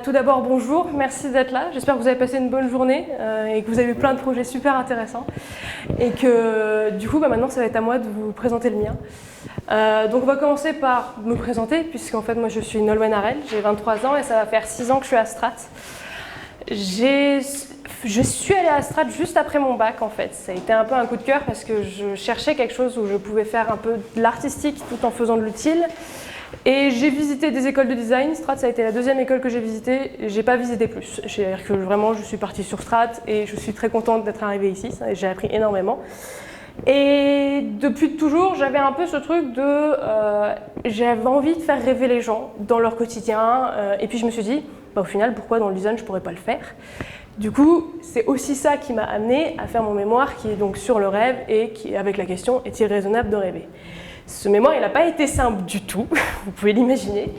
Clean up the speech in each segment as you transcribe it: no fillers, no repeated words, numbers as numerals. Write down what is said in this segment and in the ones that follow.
Tout d'abord, bonjour, merci d'être là. J'espère que vous avez passé une bonne journée et que vous avez eu plein de projets super intéressants. Et que du coup, maintenant, ça va être à moi de vous présenter le mien. Donc on va commencer par me présenter, puisqu'en fait, moi je suis Nolwenn Harel, j'ai 23 ans et ça va faire 6 ans que je suis à Strat. Je suis allée à Strat juste après mon bac en fait. Ça a été un peu un coup de cœur parce que je cherchais quelque chose où je pouvais faire un peu de l'artistique tout en faisant de l'utile. Et j'ai visité des écoles de design. Strat, ça a été la deuxième école que j'ai visitée. J'ai pas visité plus. C'est-à-dire que vraiment, je suis partie sur Strat et je suis très contente d'être arrivée ici. J'ai appris énormément. Et depuis toujours, j'avais un peu ce truc de... j'avais envie de faire rêver les gens dans leur quotidien. Et puis je me suis dit, au final, pourquoi dans le design, je pourrais pas le faire? Du coup, c'est aussi ça qui m'a amenée à faire mon mémoire qui est donc sur le rêve et qui avec la question, est-il raisonnable de rêver? Ce mémoire, il n'a pas été simple du tout, vous pouvez l'imaginer,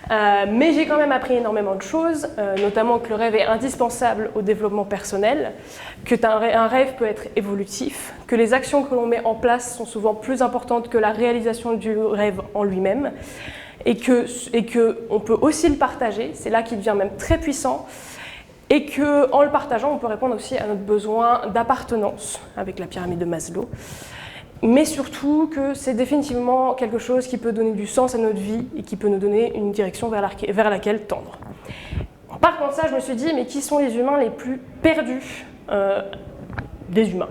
mais j'ai quand même appris énormément de choses, notamment que le rêve est indispensable au développement personnel, qu'un rêve peut être évolutif, que les actions que l'on met en place sont souvent plus importantes que la réalisation du rêve en lui-même, et qu'on peut aussi le partager, c'est là qu'il devient même très puissant, et qu'en le partageant, on peut répondre aussi à notre besoin d'appartenance, avec la pyramide de Maslow, mais surtout que c'est définitivement quelque chose qui peut donner du sens à notre vie et qui peut nous donner une direction vers laquelle tendre. En partant de ça, je me suis dit, mais qui sont les humains les plus perdus des humains?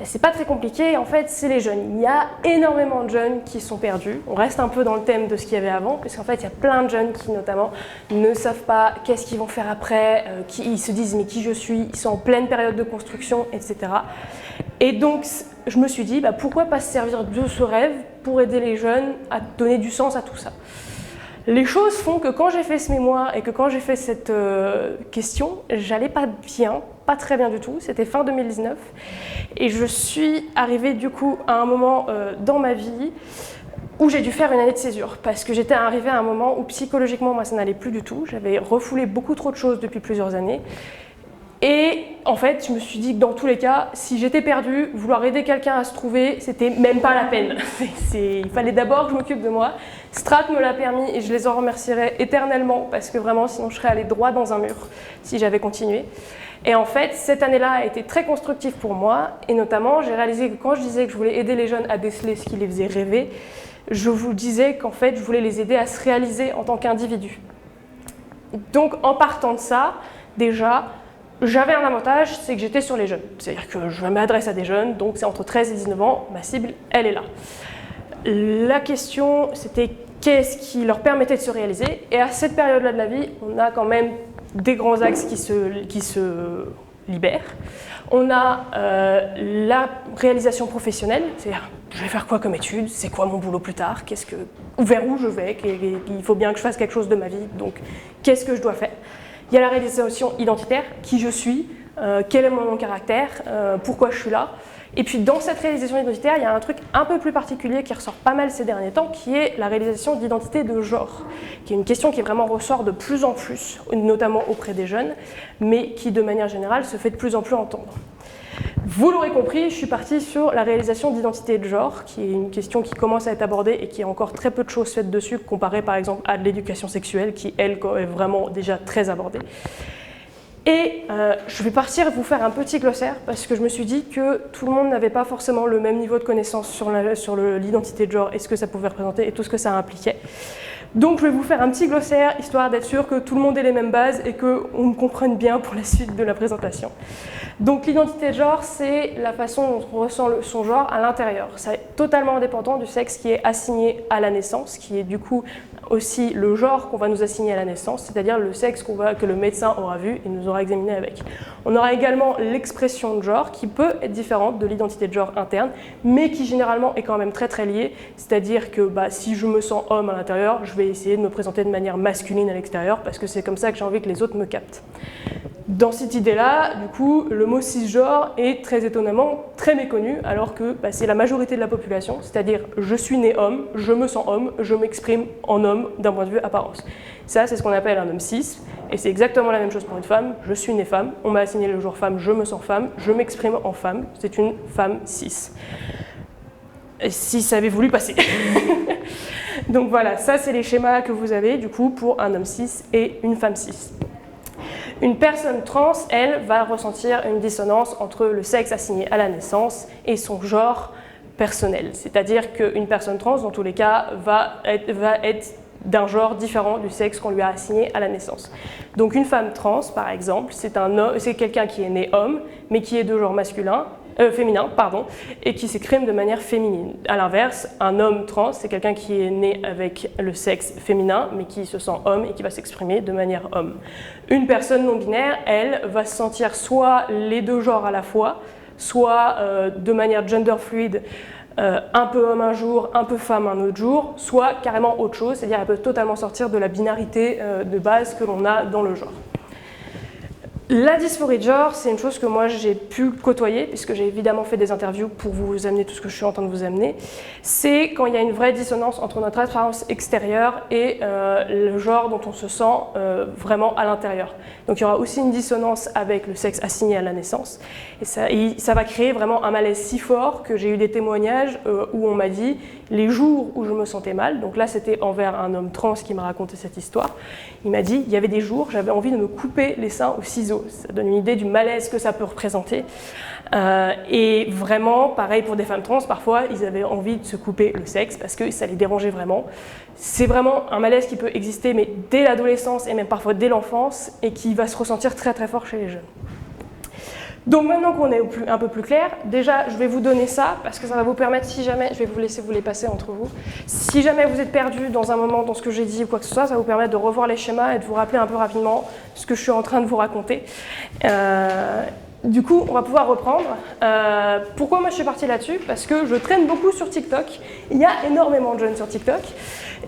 C'est pas très compliqué, en fait, c'est les jeunes. Il y a énormément de jeunes qui sont perdus. On reste un peu dans le thème de ce qu'il y avait avant, puisqu'en fait, il y a plein de jeunes qui, notamment, ne savent pas qu'est-ce qu'ils vont faire après, ils se disent, mais qui je suis? Ils sont en pleine période de construction, etc. Et donc, je me suis dit, pourquoi pas se servir de ce rêve pour aider les jeunes à donner du sens à tout ça? Les choses font que quand j'ai fait ce mémoire et que quand j'ai fait cette question, j'allais pas bien, pas très bien du tout, c'était fin 2019. Et je suis arrivée du coup à un moment dans ma vie où j'ai dû faire une année de césure, parce que j'étais arrivée à un moment où psychologiquement, moi, ça n'allait plus du tout. J'avais refoulé beaucoup trop de choses depuis plusieurs années. Et en fait, je me suis dit que dans tous les cas, si j'étais perdue, vouloir aider quelqu'un à se trouver, c'était même pas la peine. Il fallait d'abord que je m'occupe de moi. Strat me l'a permis et je les en remercierai éternellement parce que vraiment, sinon je serais allée droit dans un mur si j'avais continué. Et en fait, cette année-là a été très constructive pour moi et notamment, j'ai réalisé que quand je disais que je voulais aider les jeunes à déceler ce qui les faisait rêver, je vous disais qu'en fait, je voulais les aider à se réaliser en tant qu'individus. Donc, en partant de ça, déjà, j'avais un avantage, c'est que j'étais sur les jeunes. C'est-à-dire que je m'adresse à des jeunes, donc c'est entre 13 et 19 ans, ma cible, elle est là. La question, c'était qu'est-ce qui leur permettait de se réaliser? Et à cette période-là de la vie, on a quand même des grands axes qui se libèrent. On a la réalisation professionnelle, c'est-à-dire je vais faire quoi comme études, c'est quoi mon boulot plus tard, vers où je vais, il faut bien que je fasse quelque chose de ma vie, donc qu'est-ce que je dois faire? Il y a la réalisation identitaire, qui je suis, quel est mon caractère, pourquoi je suis là. Et puis dans cette réalisation identitaire, il y a un truc un peu plus particulier qui ressort pas mal ces derniers temps, qui est la réalisation d'identité de genre, qui est une question qui vraiment ressort de plus en plus, notamment auprès des jeunes, mais qui de manière générale se fait de plus en plus entendre. Vous l'aurez compris, je suis partie sur la réalisation d'identité de genre, qui est une question qui commence à être abordée et qui a encore très peu de choses faites dessus, comparé par exemple à de l'éducation sexuelle, qui elle est vraiment déjà très abordée. Et je vais partir vous faire un petit glossaire, parce que je me suis dit que tout le monde n'avait pas forcément le même niveau de connaissance sur l'identité de genre et ce que ça pouvait représenter et tout ce que ça impliquait. Donc je vais vous faire un petit glossaire, histoire d'être sûr que tout le monde ait les mêmes bases et qu'on me comprenne bien pour la suite de la présentation. Donc l'identité de genre, c'est la façon dont on ressent son genre à l'intérieur. C'est totalement indépendant du sexe qui est assigné à la naissance, qui est du coup aussi le genre qu'on va nous assigner à la naissance, c'est-à-dire le sexe que le médecin aura vu et nous aura examiné avec. On aura également l'expression de genre qui peut être différente de l'identité de genre interne, mais qui généralement est quand même très très liée, c'est-à-dire que si je me sens homme à l'intérieur, je vais essayer de me présenter de manière masculine à l'extérieur parce que c'est comme ça que j'ai envie que les autres me captent. Dans cette idée-là, du coup, le mot cisgenre est très étonnamment très méconnu, alors que c'est la majorité de la population, c'est-à-dire je suis né homme, je me sens homme, je m'exprime en homme d'un point de vue apparence. Ça, c'est ce qu'on appelle un homme cis, et c'est exactement la même chose pour une femme. Je suis née femme, on m'a assigné le jour femme, je me sens femme, je m'exprime en femme, c'est une femme cis. si ça avait voulu passer. Donc voilà, ça c'est les schémas que vous avez du coup pour un homme cis et une femme cis. Une personne trans, elle, va ressentir une dissonance entre le sexe assigné à la naissance et son genre personnel. C'est-à-dire qu'une personne trans, dans tous les cas, va être d'un genre différent du sexe qu'on lui a assigné à la naissance. Donc une femme trans, par exemple, c'est quelqu'un qui est né homme, mais qui est de genre féminin, et qui s'exprime de manière féminine. A l'inverse, un homme trans, c'est quelqu'un qui est né avec le sexe féminin, mais qui se sent homme et qui va s'exprimer de manière homme. Une personne non-binaire, elle, va se sentir soit les deux genres à la fois, soit de manière gender fluide, un peu homme un jour, un peu femme un autre jour, soit carrément autre chose, c'est-à-dire elle peut totalement sortir de la binarité de base que l'on a dans le genre. La dysphorie de genre, c'est une chose que moi j'ai pu côtoyer, puisque j'ai évidemment fait des interviews pour vous amener tout ce que je suis en train de vous amener. C'est quand il y a une vraie dissonance entre notre apparence extérieure et le genre dont on se sent vraiment à l'intérieur. Donc il y aura aussi une dissonance avec le sexe assigné à la naissance. Et ça va créer vraiment un malaise si fort que j'ai eu des témoignages où on m'a dit les jours où je me sentais mal, donc là c'était envers un homme trans qui m'a raconté cette histoire, il m'a dit il y avait des jours j'avais envie de me couper les seins au ciseau. Ça donne une idée du malaise que ça peut représenter. Et vraiment, pareil pour des femmes trans, parfois ils avaient envie de se couper le sexe parce que ça les dérangeait vraiment. C'est vraiment un malaise qui peut exister mais dès l'adolescence et même parfois dès l'enfance et qui va se ressentir très très fort chez les jeunes. Donc maintenant qu'on est un peu plus clair, déjà je vais vous donner ça parce que ça va vous permettre, si jamais, je vais vous laisser vous les passer entre vous, si jamais vous êtes perdu dans un moment dans ce que j'ai dit ou quoi que ce soit, ça va vous permettre de revoir les schémas et de vous rappeler un peu rapidement ce que je suis en train de vous raconter. Du coup, on va pouvoir reprendre. Pourquoi moi je suis partie là-dessus? Parce que je traîne beaucoup sur TikTok, il y a énormément de jeunes sur TikTok.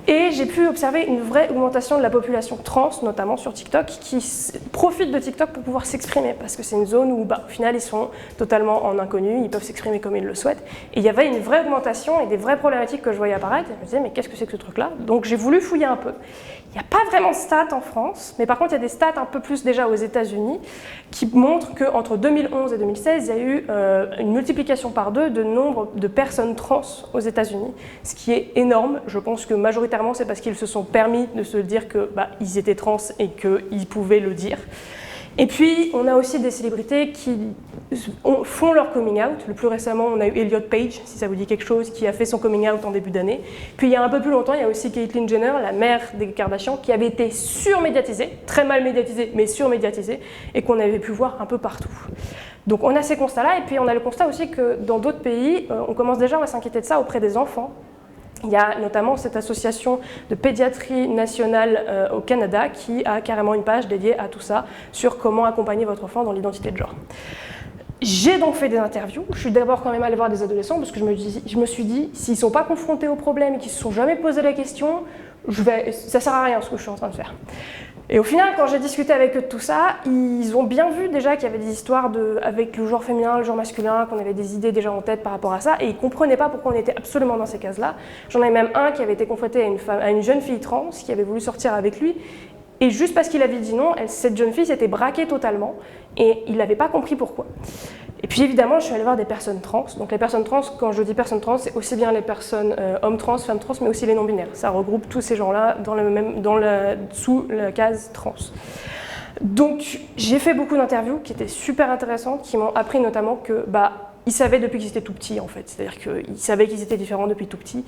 Et j'ai pu observer une vraie augmentation de la population trans, notamment sur TikTok, qui profite de TikTok pour pouvoir s'exprimer, parce que c'est une zone où, au final, ils sont totalement en inconnu, ils peuvent s'exprimer comme ils le souhaitent. Et il y avait une vraie augmentation et des vraies problématiques que je voyais apparaître. Et je me disais, mais qu'est-ce que c'est que ce truc-là? Donc j'ai voulu fouiller un peu. Il n'y a pas vraiment de stats en France, mais par contre, il y a des stats un peu plus déjà aux États-Unis qui montrent qu'entre 2011 et 2016, il y a eu une multiplication par 2 de nombre de personnes trans aux États-Unis, ce qui est énorme. Je pense que majoritairement, c'est parce qu'ils se sont permis de se dire qu'ils étaient trans et qu'ils pouvaient le dire. Et puis, on a aussi des célébrités qui font leur coming out. Le plus récemment, on a eu Elliot Page, si ça vous dit quelque chose, qui a fait son coming out en début d'année. Puis, il y a un peu plus longtemps, il y a aussi Caitlyn Jenner, la mère des Kardashian, qui avait été surmédiatisée, très mal médiatisée, mais surmédiatisée, et qu'on avait pu voir un peu partout. Donc, on a ces constats-là, et puis on a le constat aussi que dans d'autres pays, on commence déjà à s'inquiéter de ça auprès des enfants. Il y a notamment cette association de pédiatrie nationale au Canada qui a carrément une page dédiée à tout ça, sur comment accompagner votre enfant dans l'identité de genre. J'ai donc fait des interviews. Je suis d'abord quand même allée voir des adolescents parce que je me suis dit, s'ils ne sont pas confrontés au problème et qu'ils ne se sont jamais posé la question, ça ne sert à rien ce que je suis en train de faire. Et au final, quand j'ai discuté avec eux de tout ça, ils ont bien vu déjà qu'il y avait des histoires avec le genre féminin, le genre masculin, qu'on avait des idées déjà en tête par rapport à ça, et ils ne comprenaient pas pourquoi on était absolument dans ces cases-là. J'en ai même un qui avait été confronté à une jeune fille trans qui avait voulu sortir avec lui, et juste parce qu'il avait dit non, cette jeune fille s'était braquée totalement, et il n'avait pas compris pourquoi. Et puis évidemment, je suis allée voir des personnes trans. Donc les personnes trans, quand je dis personnes trans, c'est aussi bien les personnes hommes trans, femmes trans, mais aussi les non-binaires. Ça regroupe tous ces gens-là sous la case trans. Donc j'ai fait beaucoup d'interviews qui étaient super intéressantes, qui m'ont appris notamment que ils savaient depuis qu'ils étaient tout petits en fait, c'est-à-dire qu'ils savaient qu'ils étaient différents depuis tout petits.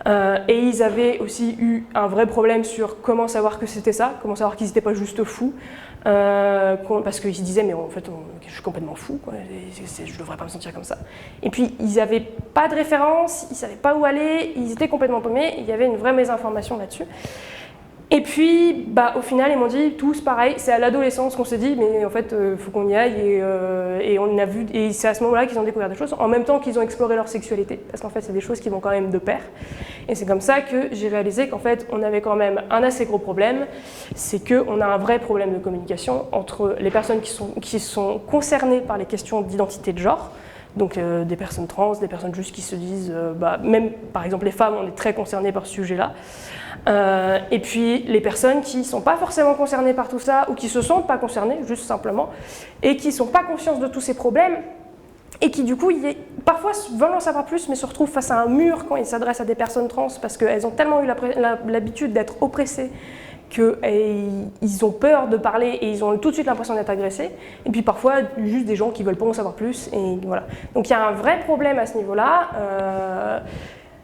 Et ils avaient aussi eu un vrai problème sur comment savoir que c'était ça, comment savoir qu'ils n'étaient pas juste fous, parce qu'ils se disaient mais en fait je suis complètement fou, quoi, je ne devrais pas me sentir comme ça. Et puis ils n'avaient pas de référence, ils ne savaient pas où aller, ils étaient complètement paumés, il y avait une vraie mésinformation là-dessus. Et puis, au final, ils m'ont dit tous pareil, c'est à l'adolescence qu'on s'est dit, mais en fait, faut qu'on y aille, et on a vu, et c'est à ce moment-là qu'ils ont découvert des choses, en même temps qu'ils ont exploré leur sexualité, parce qu'en fait, c'est des choses qui vont quand même de pair. Et c'est comme ça que j'ai réalisé qu'en fait, on avait quand même un assez gros problème, c'est qu'on a un vrai problème de communication entre les personnes qui sont concernées par les questions d'identité de genre, donc des personnes trans, des personnes juste qui se disent, même par exemple les femmes, on est très concernées par ce sujet-là, et puis les personnes qui ne sont pas forcément concernées par tout ça ou qui ne se sentent pas concernées, juste simplement, et qui ne sont pas conscientes de tous ces problèmes et qui du coup parfois veulent en savoir plus mais se retrouvent face à un mur quand ils s'adressent à des personnes trans parce qu'elles ont tellement eu l'habitude d'être oppressées qu'ils ont peur de parler et ils ont tout de suite l'impression d'être agressés. Et puis parfois, juste des gens qui ne veulent pas en savoir plus. Et voilà. Donc il y a un vrai problème à ce niveau-là.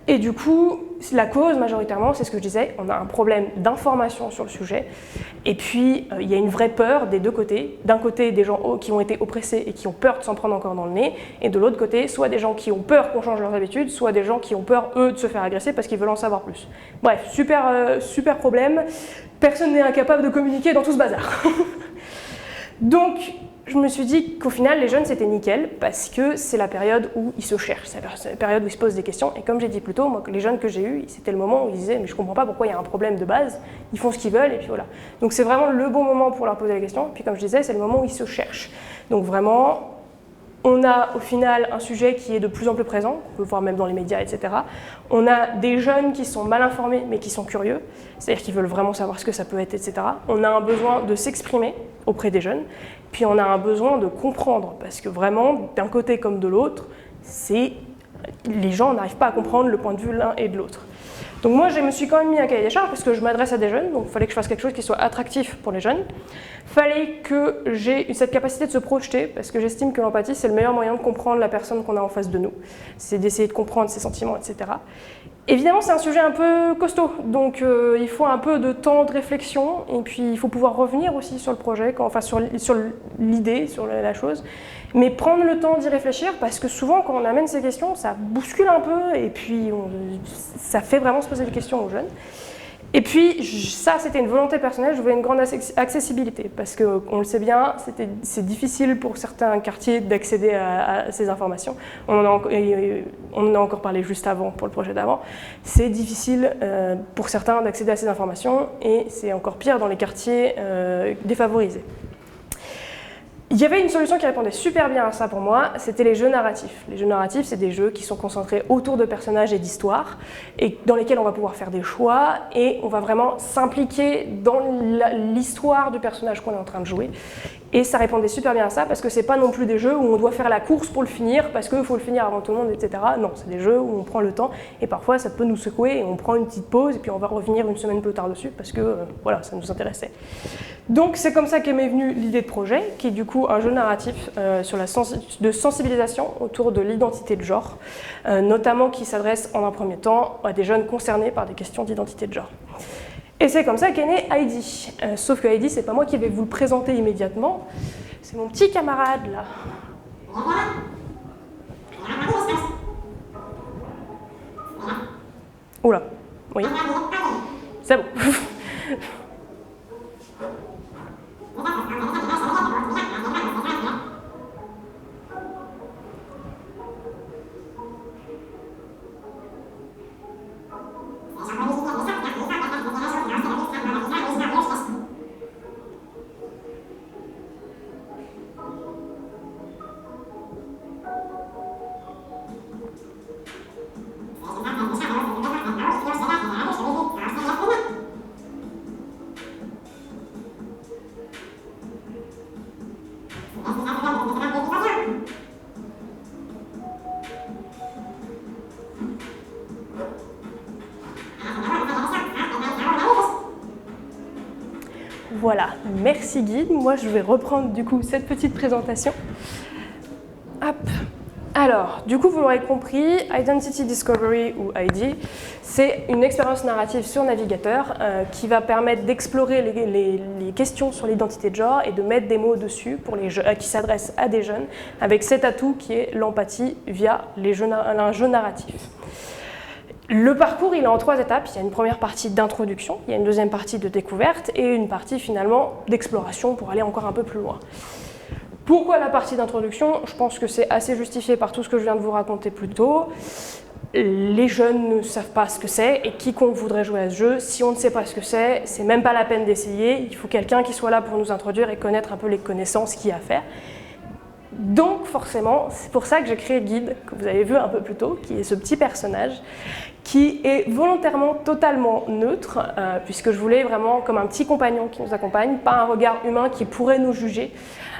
Et du coup, la cause, majoritairement, c'est ce que je disais, on a un problème d'information sur le sujet. Et puis, il y a une vraie peur des deux côtés. D'un côté, des gens qui ont été oppressés et qui ont peur de s'en prendre encore dans le nez. Et de l'autre côté, soit des gens qui ont peur qu'on change leurs habitudes, soit des gens qui ont peur, eux, de se faire agresser parce qu'ils veulent en savoir plus. Bref, super problème. Personne n'est incapable de communiquer dans tout ce bazar. Donc, je me suis dit qu'au final, les jeunes, c'était nickel, parce que c'est la période où ils se cherchent, c'est la période où ils se posent des questions. Et comme j'ai dit plus tôt, moi, les jeunes que j'ai eus, c'était le moment où ils disaient « mais je comprends pas pourquoi il y a un problème de base, ils font ce qu'ils veulent, et puis voilà ». Donc c'est vraiment le bon moment pour leur poser les questions. Puis comme je disais, c'est le moment où ils se cherchent. Donc vraiment, on a au final un sujet qui est de plus en plus présent, on peut voir même dans les médias, etc. On a des jeunes qui sont mal informés, mais qui sont curieux, c'est-à-dire qu'ils veulent vraiment savoir ce que ça peut être, etc. On a un besoin de s'exprimer auprès des jeunes, puis on a un besoin de comprendre, parce que vraiment, d'un côté comme de l'autre, les gens n'arrivent pas à comprendre le point de vue l'un et de l'autre. Donc moi, je me suis quand même mis un cahier des charges parce que je m'adresse à des jeunes, donc il fallait que je fasse quelque chose qui soit attractif pour les jeunes. Il fallait que j'ai cette capacité de se projeter, parce que j'estime que l'empathie, c'est le meilleur moyen de comprendre la personne qu'on a en face de nous. C'est d'essayer de comprendre ses sentiments, etc. Évidemment, c'est un sujet un peu costaud, donc il faut un peu de temps de réflexion, et puis il faut pouvoir revenir aussi sur le projet, enfin sur l'idée, sur la chose, mais prendre le temps d'y réfléchir, parce que souvent, quand on amène ces questions, ça bouscule un peu, et puis ça fait vraiment se poser des questions aux jeunes. Et puis, ça, c'était une volonté personnelle, je voulais une grande accessibilité, parce qu'on le sait bien, c'est difficile pour certains quartiers d'accéder à ces informations. On en a encore parlé juste avant, pour le projet d'avant. C'est difficile pour certains d'accéder à ces informations, et c'est encore pire dans les quartiers défavorisés. Il y avait une solution qui répondait super bien à ça pour moi, c'était les jeux narratifs. Les jeux narratifs, c'est des jeux qui sont concentrés autour de personnages et d'histoires, et dans lesquels on va pouvoir faire des choix, et on va vraiment s'impliquer dans l'histoire du personnage qu'on est en train de jouer. Et ça répondait super bien à ça, parce que c'est pas non plus des jeux où on doit faire la course pour le finir, parce qu'il faut le finir avant tout le monde, etc. Non, c'est des jeux où on prend le temps, et parfois ça peut nous secouer, et on prend une petite pause, et puis on va revenir une semaine plus tard dessus, parce que voilà, ça nous intéressait. Donc c'est comme ça qu'est m'est venue l'idée de projet, qui est du coup un jeu narratif de sensibilisation autour de l'identité de genre, notamment qui s'adresse en un premier temps à des jeunes concernés par des questions d'identité de genre. Et c'est comme ça qu'est né Heidi. Sauf que Heidi, c'est pas moi qui vais vous le présenter immédiatement, c'est mon petit camarade là. Oula, oui, c'est bon. Voilà, merci Guide. Moi, je vais reprendre du coup cette petite présentation. Hop. Alors, du coup, vous l'aurez compris, Identity Discovery ou ID, c'est une expérience narrative sur navigateur qui va permettre d'explorer les questions sur l'identité de genre et de mettre des mots dessus pour qui s'adressent à des jeunes, avec cet atout qui est l'empathie via un jeu narratif. Le parcours, il est en 3 étapes. Il y a une première partie d'introduction, il y a une deuxième partie de découverte et une partie finalement d'exploration pour aller encore un peu plus loin. Pourquoi la partie d'introduction? Je pense que c'est assez justifié par tout ce que je viens de vous raconter plus tôt. Les jeunes ne savent pas ce que c'est et quiconque voudrait jouer à ce jeu, si on ne sait pas ce que c'est même pas la peine d'essayer. Il faut quelqu'un qui soit là pour nous introduire et connaître un peu les connaissances qu'il y a à faire. Donc forcément, c'est pour ça que j'ai créé Guide, que vous avez vu un peu plus tôt, qui est ce petit personnage, qui est volontairement totalement neutre, puisque je voulais vraiment comme un petit compagnon qui nous accompagne, pas un regard humain qui pourrait nous juger.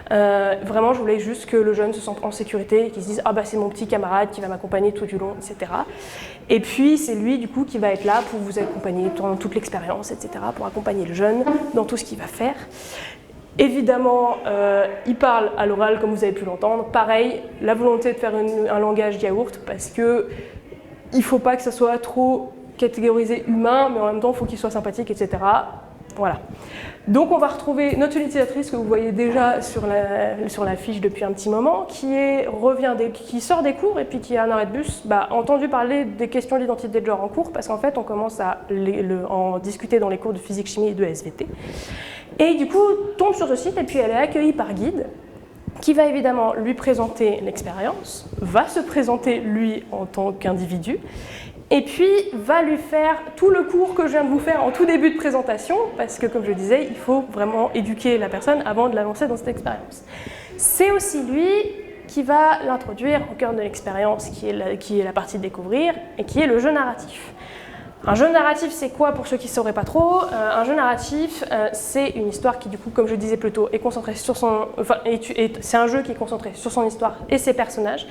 Vraiment, je voulais juste que le jeune se sente en sécurité et qu'il se dise « Ah bah c'est mon petit camarade qui va m'accompagner tout du long, etc. » Et puis c'est lui du coup qui va être là pour vous accompagner pendant toute l'expérience, etc. pour accompagner le jeune dans tout ce qu'il va faire. Évidemment, il parle à l'oral comme vous avez pu l'entendre. Pareil, la volonté de faire un langage yaourt parce que il ne faut pas que ça soit trop catégorisé humain, mais en même temps, il faut qu'il soit sympathique, etc. Voilà. Donc on va retrouver notre utilisatrice que vous voyez déjà sur la fiche depuis un petit moment, qui sort des cours et puis qui, à un arrêt de bus, a entendu parler des questions d'identité de genre en cours, parce qu'en fait, on commence à en discuter dans les cours de physique-chimie et de SVT. Et du coup, tombe sur ce site et puis elle est accueillie par Guide, qui va évidemment lui présenter l'expérience, va se présenter lui en tant qu'individu, et puis va lui faire tout le cours que je viens de vous faire en tout début de présentation, parce que comme je le disais, il faut vraiment éduquer la personne avant de la lancer dans cette expérience. C'est aussi lui qui va l'introduire au cœur de l'expérience, qui est la partie découvrir, et qui est le jeu narratif. Un jeu narratif, c'est quoi pour ceux qui ne sauraient pas trop? Un jeu narratif, c'est une histoire qui, du coup, comme je le disais plus tôt, est concentrée sur c'est un jeu qui est concentré sur son histoire et ses personnages.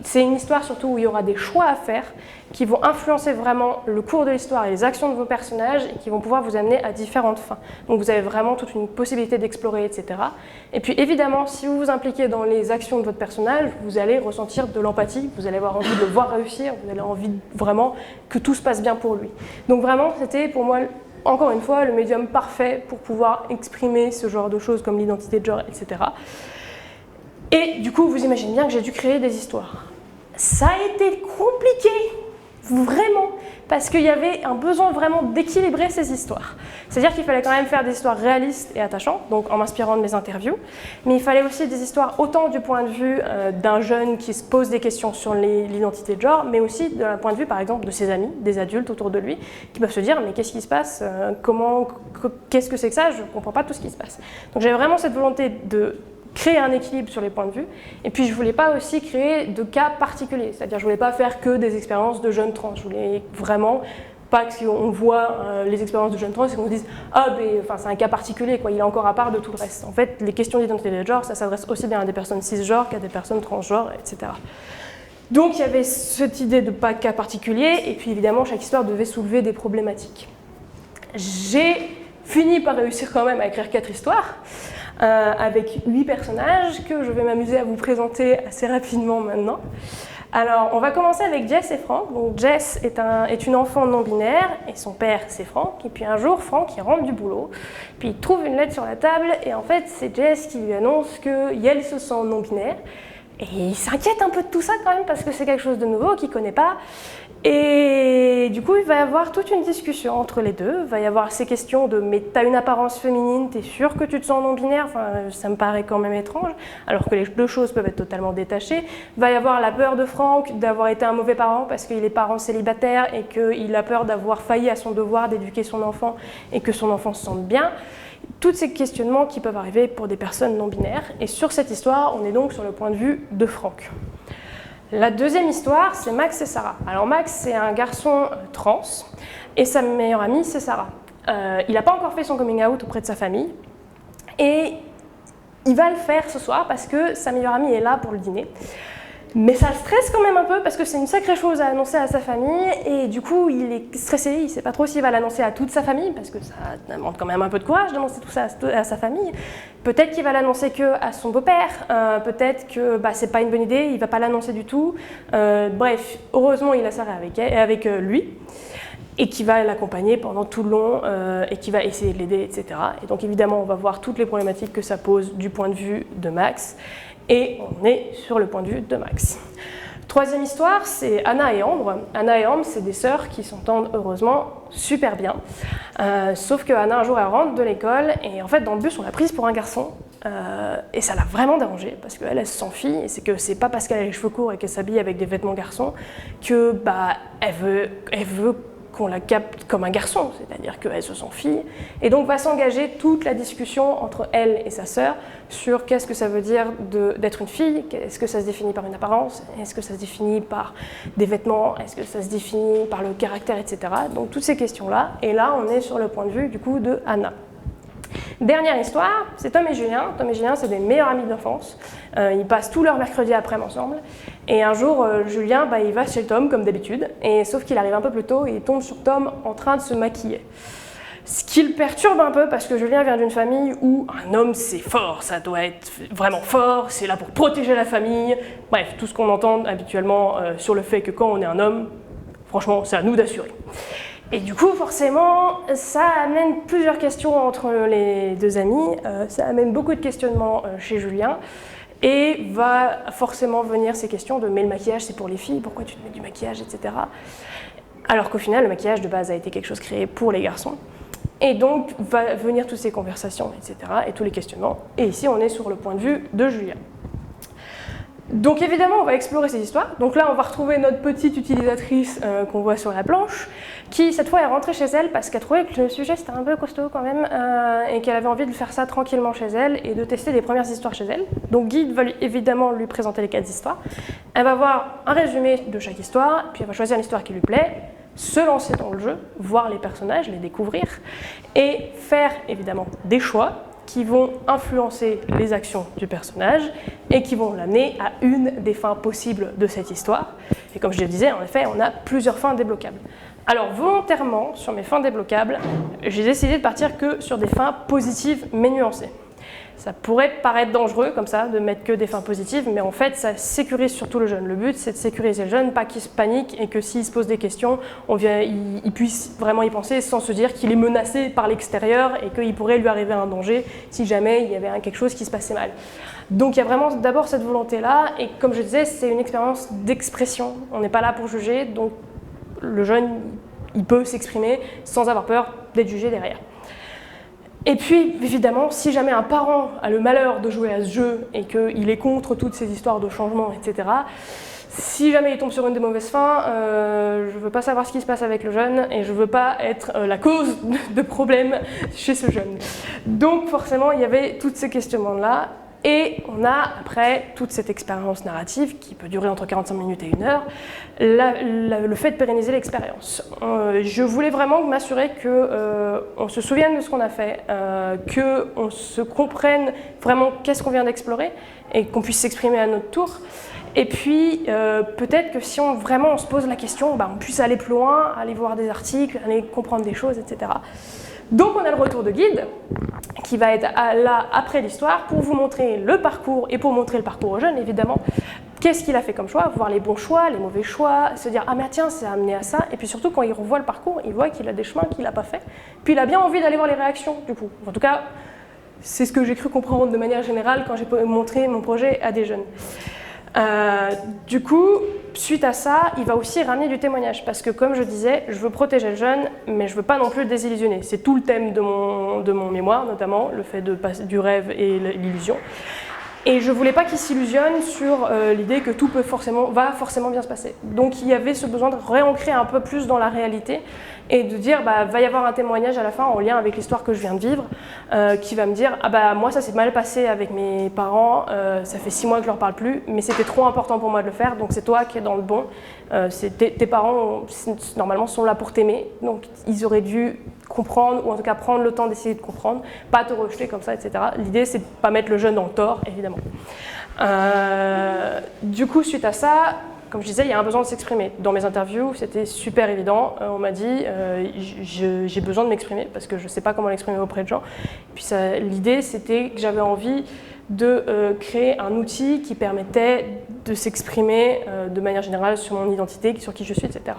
C'est une histoire surtout où il y aura des choix à faire qui vont influencer vraiment le cours de l'histoire et les actions de vos personnages et qui vont pouvoir vous amener à différentes fins. Donc vous avez vraiment toute une possibilité d'explorer, etc. Et puis évidemment, si vous vous impliquez dans les actions de votre personnage, vous allez ressentir de l'empathie, vous allez avoir envie de le voir réussir, vous allez avoir envie vraiment que tout se passe bien pour lui. Donc vraiment, c'était pour moi, encore une fois, le médium parfait pour pouvoir exprimer ce genre de choses comme l'identité de genre, etc. Et du coup, vous imaginez bien que j'ai dû créer des histoires. Ça a été compliqué, vraiment, parce qu'il y avait un besoin vraiment d'équilibrer ces histoires. C'est-à-dire qu'il fallait quand même faire des histoires réalistes et attachantes, donc en m'inspirant de mes interviews, mais il fallait aussi des histoires autant du point de vue d'un jeune qui se pose des questions sur l'identité de genre, mais aussi d'un point de vue, par exemple, de ses amis, des adultes autour de lui, qui peuvent se dire « mais qu'est-ce qui se passe? Qu'est-ce que c'est que ça? Je ne comprends pas tout ce qui se passe. » Donc j'avais vraiment cette volonté de créer un équilibre sur les points de vue, et puis je ne voulais pas aussi créer de cas particuliers, c'est-à-dire je ne voulais pas faire que des expériences de jeunes trans, je voulais vraiment pas qu'on voit les expériences de jeunes trans et qu'on se dise « ah, c'est un cas particulier, quoi, il est encore à part de tout le reste ». En fait, les questions d'identité de genre, ça s'adresse aussi bien à des personnes cisgenres qu'à des personnes transgenres, etc. Donc il y avait cette idée de pas cas particulier, et puis évidemment, chaque histoire devait soulever des problématiques. J'ai fini par réussir quand même à écrire 4 histoires, avec 8 personnages que je vais m'amuser à vous présenter assez rapidement maintenant. Alors, on va commencer avec Jess et Franck. Donc, Jess est une enfant non-binaire et son père, c'est Franck. Et puis un jour, Franck, il rentre du boulot, puis il trouve une lettre sur la table et en fait, c'est Jess qui lui annonce qu'elle se sent non-binaire. Et il s'inquiète un peu de tout ça quand même parce que c'est quelque chose de nouveau qu'il ne connaît pas. Et du coup, il va y avoir toute une discussion entre les deux. Il va y avoir ces questions de « mais t'as une apparence féminine, t'es sûr que tu te sens non-binaire ?» Enfin, ça me paraît quand même étrange, alors que les deux choses peuvent être totalement détachées. Il va y avoir la peur de Franck d'avoir été un mauvais parent parce qu'il est parent célibataire et qu'il a peur d'avoir failli à son devoir d'éduquer son enfant et que son enfant se sente bien. Tous ces questionnements qui peuvent arriver pour des personnes non-binaires. Et sur cette histoire, on est donc sur le point de vue de Franck. La deuxième histoire, c'est Max et Sarah. Alors Max, c'est un garçon trans, et sa meilleure amie, c'est Sarah. Il n'a pas encore fait son coming out auprès de sa famille, et il va le faire ce soir parce que sa meilleure amie est là pour le dîner. Mais ça le stresse quand même un peu parce que c'est une sacrée chose à annoncer à sa famille et du coup il est stressé, il ne sait pas trop s'il va l'annoncer à toute sa famille parce que ça demande quand même un peu de courage d'annoncer tout ça à sa famille. Peut-être qu'il va l'annoncer qu'à son beau-père, peut-être que c'est pas une bonne idée, il ne va pas l'annoncer du tout. Bref, heureusement il a Sarah avec lui et qui va l'accompagner pendant tout le long et qui va essayer de l'aider, etc. Et donc évidemment on va voir toutes les problématiques que ça pose du point de vue de Max. Et on est sur le point de vue de Max. Troisième histoire, c'est Anna et Ambre. Anna et Ambre, c'est des sœurs qui s'entendent heureusement super bien. Sauf que Anna, un jour, elle rentre de l'école et en fait, dans le bus, on l'a prise pour un garçon. Et ça l'a vraiment dérangée parce qu'elle, elle se sent fille. Et c'est que c'est pas parce qu'elle a les cheveux courts et qu'elle s'habille avec des vêtements garçons que elle veut qu'on la capte comme un garçon, c'est-à-dire qu'elle se sent fille, et donc va s'engager toute la discussion entre elle et sa sœur sur qu'est-ce que ça veut dire d'être une fille, est-ce que ça se définit par une apparence, est-ce que ça se définit par des vêtements, est-ce que ça se définit par le caractère, etc. Donc toutes ces questions-là, et là on est sur le point de vue du coup de Anna. Dernière histoire, c'est Tom et Julien. Tom et Julien, c'est des meilleurs amis d'enfance. Ils passent tous leurs mercredis après-midi ensemble. Et un jour, Julien, il va chez Tom, comme d'habitude. Et sauf qu'il arrive un peu plus tôt et il tombe sur Tom en train de se maquiller. Ce qui le perturbe un peu parce que Julien vient d'une famille où un homme, c'est fort. Ça doit être vraiment fort. C'est là pour protéger la famille. Bref, tout ce qu'on entend habituellement sur le fait que quand on est un homme, franchement, c'est à nous d'assurer. Et du coup, forcément, ça amène plusieurs questions entre les deux amis, ça amène beaucoup de questionnements chez Julien, et va forcément venir ces questions de « mais le maquillage, c'est pour les filles, pourquoi tu te mets du maquillage, etc. » Alors qu'au final, le maquillage de base a été quelque chose créé pour les garçons. Et donc, va venir toutes ces conversations, etc., et tous les questionnements. Et ici, on est sur le point de vue de Julien. Donc évidemment, on va explorer ces histoires. Donc là, on va retrouver notre petite utilisatrice qu'on voit sur la planche, qui cette fois est rentrée chez elle parce qu'elle trouvait que le sujet c'était un peu costaud quand même, et qu'elle avait envie de faire ça tranquillement chez elle et de tester les premières histoires chez elle. Donc Guide va évidemment lui présenter les 4 histoires. Elle va voir un résumé de chaque histoire, puis elle va choisir l'histoire qui lui plaît, se lancer dans le jeu, voir les personnages, les découvrir, et faire évidemment des choix qui vont influencer les actions du personnage et qui vont l'amener à une des fins possibles de cette histoire. Et comme je le disais, en effet, on a plusieurs fins débloquables. Alors volontairement, sur mes fins débloquables, j'ai décidé de partir que sur des fins positives mais nuancées. Ça pourrait paraître dangereux comme ça, de mettre que des fins positives, mais en fait, ça sécurise surtout le jeune. Le but, c'est de sécuriser le jeune, pas qu'il se panique et que s'il se pose des questions, il puisse vraiment y penser sans se dire qu'il est menacé par l'extérieur et qu'il pourrait lui arriver un danger si jamais il y avait quelque chose qui se passait mal. Donc il y a vraiment d'abord cette volonté-là, et comme je disais, c'est une expérience d'expression. On n'est pas là pour juger, donc le jeune, il peut s'exprimer sans avoir peur d'être jugé derrière. Et puis, évidemment, si jamais un parent a le malheur de jouer à ce jeu et qu'il est contre toutes ces histoires de changement, etc., si jamais il tombe sur une des mauvaises fins, je ne veux pas savoir ce qui se passe avec le jeune et je ne veux pas être la cause de problèmes chez ce jeune. Donc forcément, il y avait tous ces questionnements-là. Et on a, après, toute cette expérience narrative qui peut durer entre 45 minutes et 1 heure, le fait de pérenniser l'expérience. Je voulais vraiment m'assurer qu'on se souvienne de ce qu'on a fait, qu'on se comprenne vraiment qu'est-ce qu'on vient d'explorer et qu'on puisse s'exprimer à notre tour. Et puis, peut-être que si on se pose la question, on puisse aller plus loin, aller voir des articles, aller comprendre des choses, etc. Donc on a le retour de Guide, qui va être là après l'histoire pour vous montrer le parcours et pour montrer le parcours aux jeunes, évidemment. Qu'est-ce qu'il a fait comme choix, voir les bons choix, les mauvais choix, se dire « Ah mais tiens, c'est amené à ça ». Et puis surtout, quand il revoit le parcours, il voit qu'il a des chemins qu'il n'a pas fait. Puis il a bien envie d'aller voir les réactions, du coup. En tout cas, c'est ce que j'ai cru comprendre de manière générale quand j'ai montré mon projet à des jeunes. Du coup, suite à ça, il va aussi ramener du témoignage parce que, comme je disais, je veux protéger le jeune, mais je veux pas non plus le désillusionner. C'est tout le thème de mon mémoire, notamment, le fait de passer du rêve et l'illusion. Et je voulais pas qu'il s'illusionne sur l'idée que tout va forcément bien se passer. Donc il y avait ce besoin de réancrer un peu plus dans la réalité et de dire va y avoir un témoignage à la fin en lien avec l'histoire que je viens de vivre qui va me dire moi ça s'est mal passé avec mes parents, ça fait 6 mois que je leur parle plus, mais c'était trop important pour moi de le faire, donc c'est toi qui es dans le bon. Tes parents normalement sont là pour t'aimer, donc ils auraient dû comprendre, ou en tout cas prendre le temps d'essayer de comprendre, pas te rejeter comme ça, etc. L'idée, c'est de ne pas mettre le jeune dans le tort, évidemment. Du coup, suite à ça, comme je disais, il y a un besoin de s'exprimer. Dans mes interviews, c'était super évident. On m'a dit, j'ai besoin de m'exprimer, parce que je ne sais pas comment l'exprimer auprès de gens. Et puis l'idée, c'était que j'avais envie de créer un outil qui permettait de s'exprimer de manière générale sur mon identité, sur qui je suis, etc.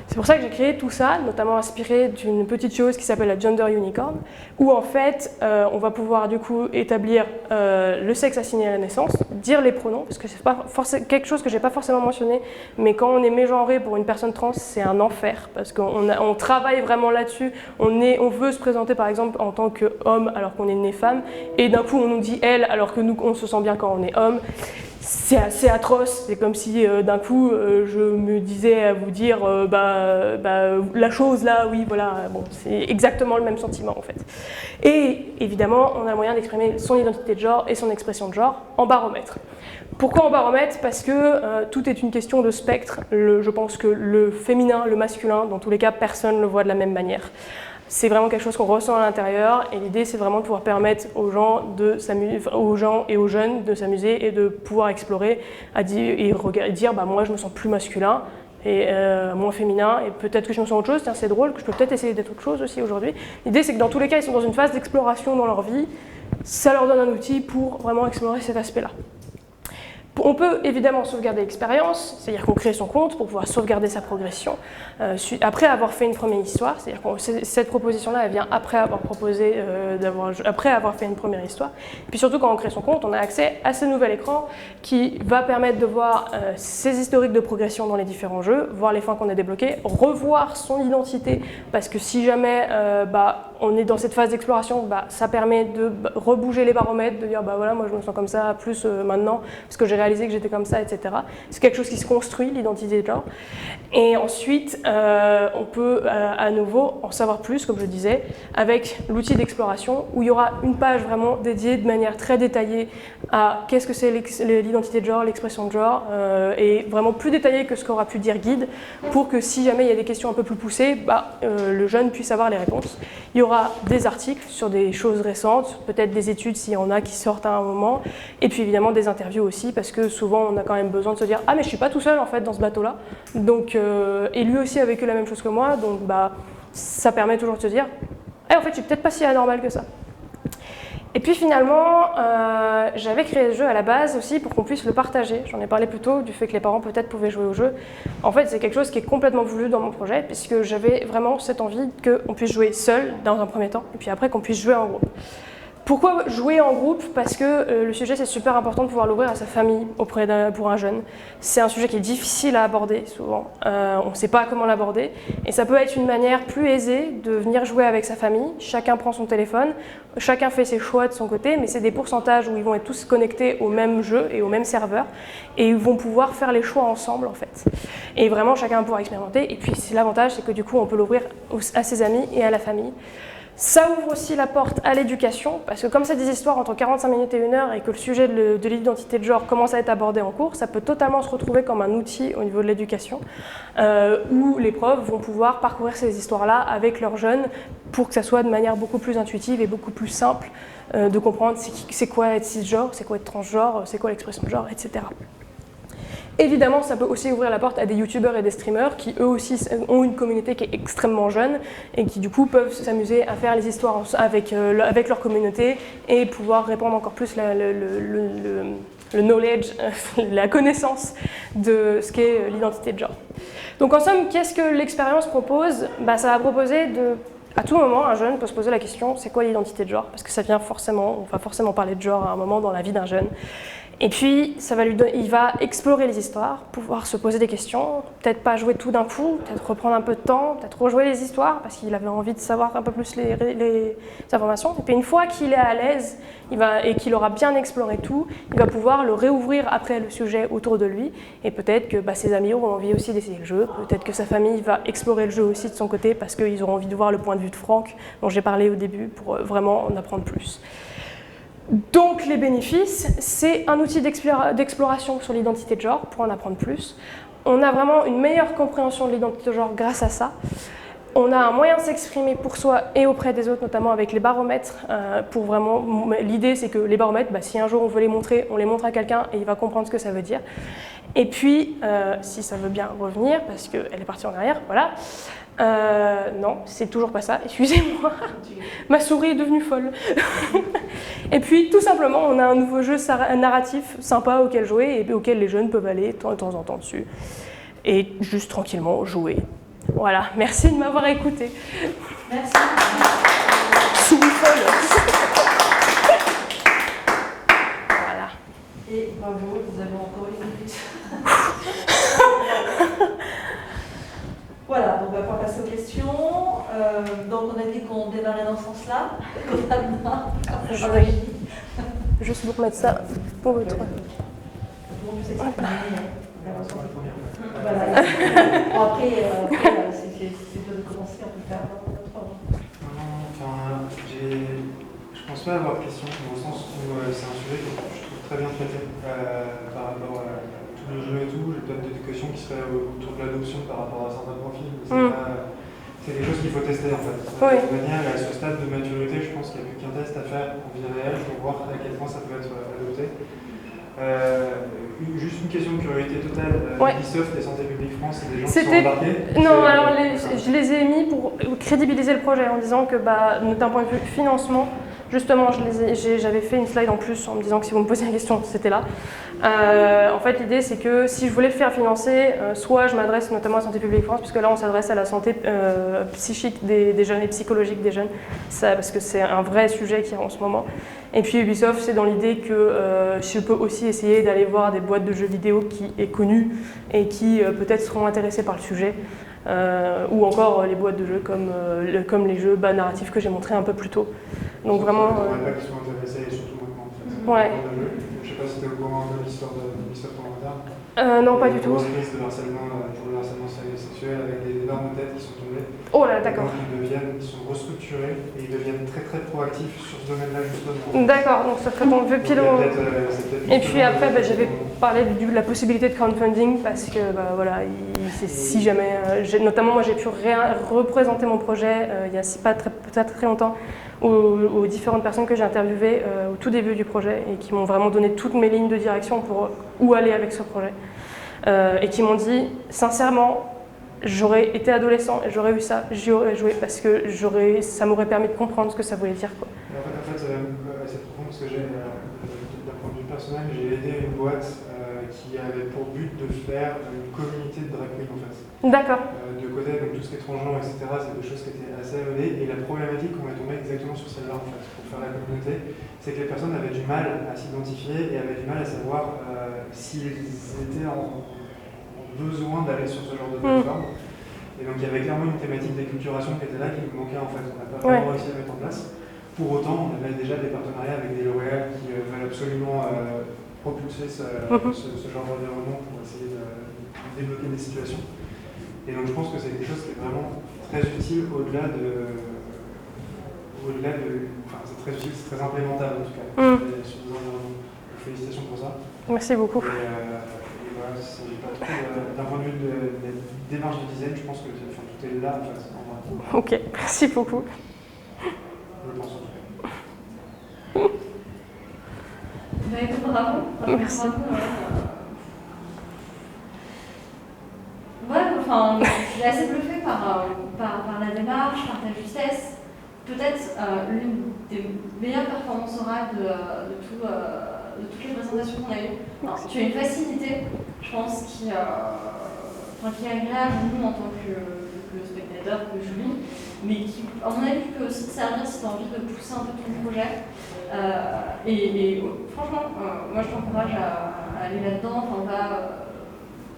C'est pour ça que j'ai créé tout ça, notamment inspiré d'une petite chose qui s'appelle la Gender Unicorn, où en fait on va pouvoir du coup établir le sexe assigné à la naissance, dire les pronoms, parce que c'est pas quelque chose que j'ai pas forcément mentionné, mais quand on est mégenré pour une personne trans, c'est un enfer, parce qu'on travaille vraiment là-dessus, on veut se présenter par exemple en tant qu'homme alors qu'on est né femme, et d'un coup on nous dit elle alors que nous on se sent bien quand on est homme. c'est assez atroce. C'est comme si d'un coup je me disais à vous dire la chose là, oui, voilà, bon, c'est exactement le même sentiment en fait. Et évidemment, on a le moyen d'exprimer son identité de genre et son expression de genre en baromètre. Pourquoi en baromètre? Parce que tout est une question de spectre. Je pense que le féminin, le masculin, dans tous les cas, personne ne le voit de la même manière. C'est vraiment quelque chose qu'on ressent à l'intérieur et l'idée c'est vraiment de pouvoir permettre aux gens, aux gens et aux jeunes de s'amuser et de pouvoir explorer et dire bah, moi je me sens plus masculin et moins féminin et peut-être que je me sens autre chose, tiens c'est drôle que je peux peut-être essayer d'être autre chose aussi aujourd'hui. L'idée c'est que dans tous les cas ils sont dans une phase d'exploration dans leur vie, ça leur donne un outil pour vraiment explorer cet aspect-là. On peut évidemment sauvegarder l'expérience, c'est-à-dire qu'on crée son compte pour pouvoir sauvegarder sa progression après avoir fait une première histoire, c'est-à-dire que cette proposition-là elle vient après avoir après avoir fait une première histoire. Et puis surtout quand on crée son compte, on a accès à ce nouvel écran qui va permettre de voir ses historiques de progression dans les différents jeux, voir les fins qu'on a débloquées, revoir son identité parce que si jamais on est dans cette phase d'exploration, ça permet de rebouger les baromètres, de dire bah voilà moi je me sens comme ça plus maintenant parce que j'ai réalisé que j'étais comme ça, etc. C'est quelque chose qui se construit, l'identité de genre. Et ensuite, on peut à nouveau en savoir plus, comme je disais, avec l'outil d'exploration, où il y aura une page vraiment dédiée de manière très détaillée à qu'est-ce que c'est l'identité de genre, l'expression de genre, et vraiment plus détaillée que ce qu'aura pu dire Guide, pour que si jamais il y a des questions un peu plus poussées, le jeune puisse avoir les réponses. Il y aura des articles sur des choses récentes, peut-être des études s'il y en a qui sortent à un moment, et puis évidemment des interviews aussi, parce que souvent on a quand même besoin de se dire ah mais je suis pas tout seul en fait dans ce bateau là donc et lui aussi a vécu la même chose que moi donc ça permet toujours de se dire en fait je suis peut-être pas si anormal que ça. Et puis finalement j'avais créé ce jeu à la base aussi pour qu'on puisse le partager. J'en ai parlé plus tôt du fait que les parents peut-être pouvaient jouer au jeu. En fait c'est quelque chose qui est complètement voulu dans mon projet puisque j'avais vraiment cette envie qu'on puisse jouer seul dans un premier temps et puis après qu'on puisse jouer en groupe. Pourquoi jouer en groupe? Parce que le sujet, c'est super important de pouvoir l'ouvrir à sa famille pour un jeune. C'est un sujet qui est difficile à aborder souvent. On ne sait pas comment l'aborder. Et ça peut être une manière plus aisée de venir jouer avec sa famille. Chacun prend son téléphone, chacun fait ses choix de son côté, mais c'est des pourcentages où ils vont être tous connectés au même jeu et au même serveur. Et ils vont pouvoir faire les choix ensemble, en fait. Et vraiment, chacun va pouvoir expérimenter. Et puis, l'avantage, c'est que du coup, on peut l'ouvrir à ses amis et à la famille. Ça ouvre aussi la porte à l'éducation, parce que comme c'est des histoires entre 45 minutes et 1 heure et que le sujet de l'identité de genre commence à être abordé en cours, ça peut totalement se retrouver comme un outil au niveau de l'éducation, où les profs vont pouvoir parcourir ces histoires-là avec leurs jeunes pour que ça soit de manière beaucoup plus intuitive et beaucoup plus simple de comprendre c'est quoi être cisgenre, c'est quoi être transgenre, c'est quoi l'expression de genre, etc. Évidemment, ça peut aussi ouvrir la porte à des youtubeurs et des streamers qui eux aussi ont une communauté qui est extrêmement jeune et qui du coup peuvent s'amuser à faire les histoires avec leur communauté et pouvoir répandre encore plus le knowledge, la connaissance de ce qu'est l'identité de genre. Donc en somme, qu'est-ce que l'expérience propose? Ça va proposer à tout moment, un jeune peut se poser la question, c'est quoi l'identité de genre? Parce que on va forcément parler de genre à un moment dans la vie d'un jeune. Et puis, il va explorer les histoires, pouvoir se poser des questions, peut-être pas jouer tout d'un coup, peut-être reprendre un peu de temps, peut-être rejouer les histoires parce qu'il avait envie de savoir un peu plus les informations. Et puis une fois qu'il est à l'aise et qu'il aura bien exploré tout, il va pouvoir le réouvrir après le sujet autour de lui. Et peut-être que ses amis auront envie aussi d'essayer le jeu, peut-être que sa famille va explorer le jeu aussi de son côté parce qu'ils auront envie de voir le point de vue de Franck dont j'ai parlé au début pour vraiment en apprendre plus. Donc les bénéfices, c'est un outil d'exploration sur l'identité de genre pour en apprendre plus. On a vraiment une meilleure compréhension de l'identité de genre grâce à ça. On a un moyen de s'exprimer pour soi et auprès des autres, notamment avec les baromètres. L'idée c'est que les baromètres, si un jour on veut les montrer, on les montre à quelqu'un et il va comprendre ce que ça veut dire. Et puis, si ça veut bien revenir, parce qu'elle est partie en arrière, voilà. Non, c'est toujours pas ça, excusez-moi. Ma souris est devenue folle. Et puis, tout simplement, on a un nouveau jeu narratif sympa auquel jouer et auquel les jeunes peuvent aller de temps en temps dessus. Et juste tranquillement jouer. Voilà, merci de m'avoir écouté. Merci. Souris folle. Voilà. Et bravo, vous avez encore une minute. Voilà, donc on va pouvoir passer aux questions. Donc on a dit qu'on démarrait dans ce sens-là. Je vais juste vous remettre ça pour votre... tout le monde sait s'exprimer. Voilà. Bon, après, c'est de commencer, on peut faire n'importe quoi. Enfin, je pense pas avoir de question, dans le sens où c'est un sujet que je trouve très bien traité par rapport à tout le jeu et tout. J'ai peut-être des questions qui seraient autour de l'adoption par rapport à certains profils, mais c'est des choses qu'il faut tester en fait. Oui. De toute manière, à ce stade de maturité, je pense qu'il n'y a plus qu'un test à faire en vie réelle pour voir à quel point ça peut être adopté. Juste une question de curiosité totale. Ubisoft et Santé publique France, c'est des gens qui sont embarqués? Non, alors je les ai mis pour crédibiliser le projet en disant que d'un point de vue financement, justement, j'avais fait une slide en plus en me disant que si vous me posiez une question, c'était là. En fait, l'idée, c'est que si je voulais le faire financer, soit je m'adresse notamment à Santé publique France, puisque là, on s'adresse à la santé psychique des jeunes et psychologique des jeunes, parce que c'est un vrai sujet qu'il y a en ce moment. Et puis Ubisoft, c'est dans l'idée que je peux aussi essayer d'aller voir des boîtes de jeux vidéo qui est connue et qui peut-être seront intéressées par le sujet, ou encore les boîtes de jeux comme les jeux narratifs que j'ai montrés un peu plus tôt. Donc vraiment. Pas qu'ils sont intéressés, surtout maintenant en fait. Ouais. Je sais pas si tu es au courant de l'histoire d'Ubisoft en interne. Non, pas du tout. Une grosse crise de harcèlement pour le harcèlement sexuel avec des énormes têtes qui sont tombées. Oh là, d'accord. Ils sont restructurés et ils deviennent très très proactifs sur ce domaine-là justement. D'accord, donc ça ferait ton vœu pile au... Et puis après, j'avais parlé de la possibilité de crowdfunding parce que voilà, si jamais, notamment moi j'ai pu représenter mon projet il y a pas très longtemps aux différentes personnes que j'ai interviewées au tout début du projet et qui m'ont vraiment donné toutes mes lignes de direction pour où aller avec ce projet. Et qui m'ont dit, sincèrement, j'aurais été adolescent et j'aurais eu ça, j'y aurais joué parce que ça m'aurait permis de comprendre ce que ça voulait dire. Quoi. En fait, c'est profond parce que d'un point de vue personnel, j'ai aidé une boîte qui avait pour but de faire une communauté de drag queen en fait. D'accord. De côté, donc tout ce qui est transgenre, etc., c'est des choses qui étaient assez évoluées. Et la problématique, on est tombé exactement sur celle-là en fait, pour faire la communauté, c'est que les personnes avaient du mal à s'identifier et avaient du mal à savoir s'ils étaient en besoin d'aller sur ce genre de plateforme. Et donc il y avait clairement une thématique d'éculturation qui était là, qui nous manquait en fait. On n'a pas vraiment réussi à mettre en place. Pour autant, on avait déjà des partenariats avec des lauréats qui veulent absolument propulser ce genre d'environnement pour essayer de débloquer des situations. Et donc je pense que c'est quelque chose qui est vraiment très utile au-delà de... Enfin, c'est très utile, c'est très implémentable en tout cas sur des environnements. Donc, félicitations pour ça. Merci beaucoup. Et voilà, d'un point de vue de démarche de design, je pense que tout est là en fait. Ok, merci beaucoup. Je pense en tout cas. Bravo. Merci. Ouais, enfin, je suis assez bluffée par la démarche, par ta justesse. Peut-être l'une des meilleures performances orales de toutes les présentations qu'on a eues. Alors, tu as une facilité, je pense, qui est agréable nous en tant que spectateur, que jury, mais qui, à mon avis, peut aussi te servir si tu as envie de pousser un peu ton projet. Et franchement, moi je t'encourage à aller là-dedans,